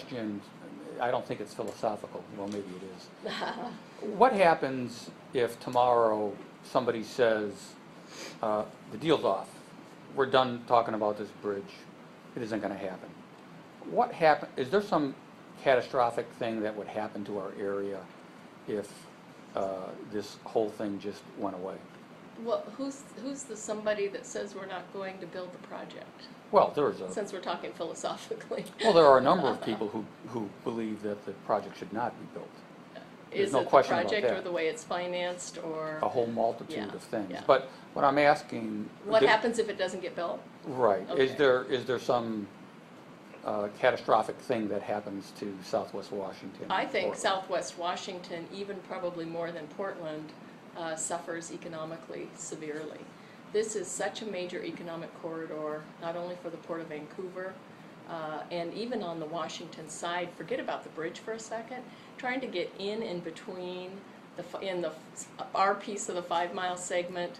question, I don't think it's philosophical, well maybe it is. What happens if tomorrow somebody says, the deal's off, we're done talking about this bridge, it isn't going to happen? What happen? Is there some catastrophic thing that would happen to our area if this whole thing just went away? Well, who's the somebody that says we're not going to build the project? Well, there's a... Since we're talking philosophically. Well, there are a number of people who believe that the project should not be built. There's Is no it the question about project or that. the way it's financed or? A whole multitude Yeah, of things. yeah. But what I'm asking... What happens if it doesn't get built? Right. Okay. Is there some catastrophic thing that happens to Southwest Washington? I think Or- Southwest Washington, even probably more than Portland, suffers economically severely. This is such a major economic corridor, not only for the Port of Vancouver, and even on the Washington side. Forget about the bridge for a second. Trying to get in between our piece of the 5-mile segment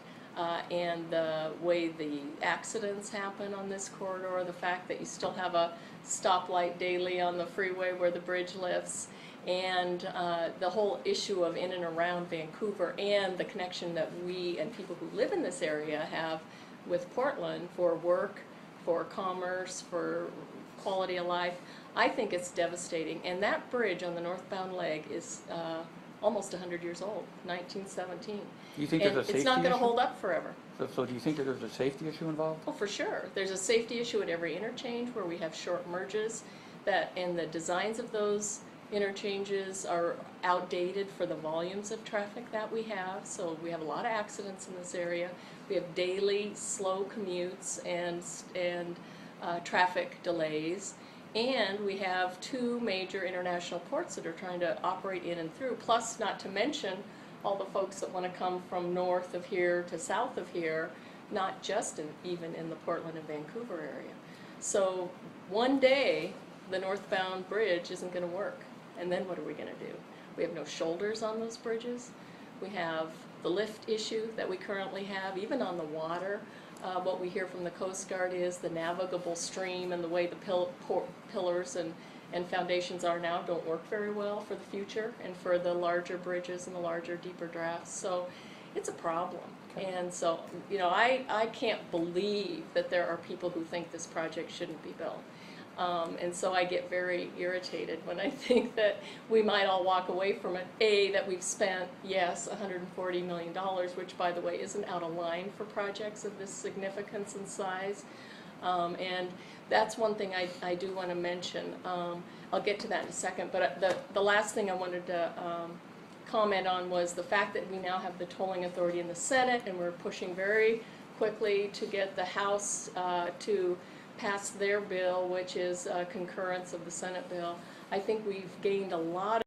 and the way the accidents happen on this corridor, the fact that you still have a stoplight daily on the freeway where the bridge lifts, and the whole issue of in and around Vancouver and the connection that we and people who live in this area have with Portland for work, for commerce, for quality of life. I think it's devastating. And that bridge on the northbound leg is almost 100 years old, 1917. Do you think And there's a safety it's not going to issue? hold up forever. So do you think that there's a safety issue involved? Oh, for sure. There's a safety issue at every interchange where we have short merges, and the designs of those interchanges are outdated for the volumes of traffic that we have. So we have a lot of accidents in this area. We have daily slow commutes and traffic delays. And we have 2 major international ports that are trying to operate in and through, plus not to mention all the folks that want to come from north of here to south of here, not just even in the Portland and Vancouver area. So one day the northbound bridge isn't going to work. And then what are we going to do? We have no shoulders on those bridges. We have the lift issue that we currently have, even on the water. What we hear from the Coast Guard is the navigable stream and the way the pillars and foundations are now don't work very well for the future and for the larger bridges and the larger, deeper drafts. So it's a problem. Okay. And so, you know, I can't believe that there are people who think this project shouldn't be built. And so I get very irritated when I think that we might all walk away from it. That we've spent, yes, $140 million, which, by the way, isn't out of line for projects of this significance and size. And that's one thing I do want to mention. I'll get to that in a second. But the last thing I wanted to comment on was the fact that we now have the tolling authority in the Senate, and we're pushing very quickly to get the House to pass their bill, which is concurrence of the Senate bill. I think we've gained a lot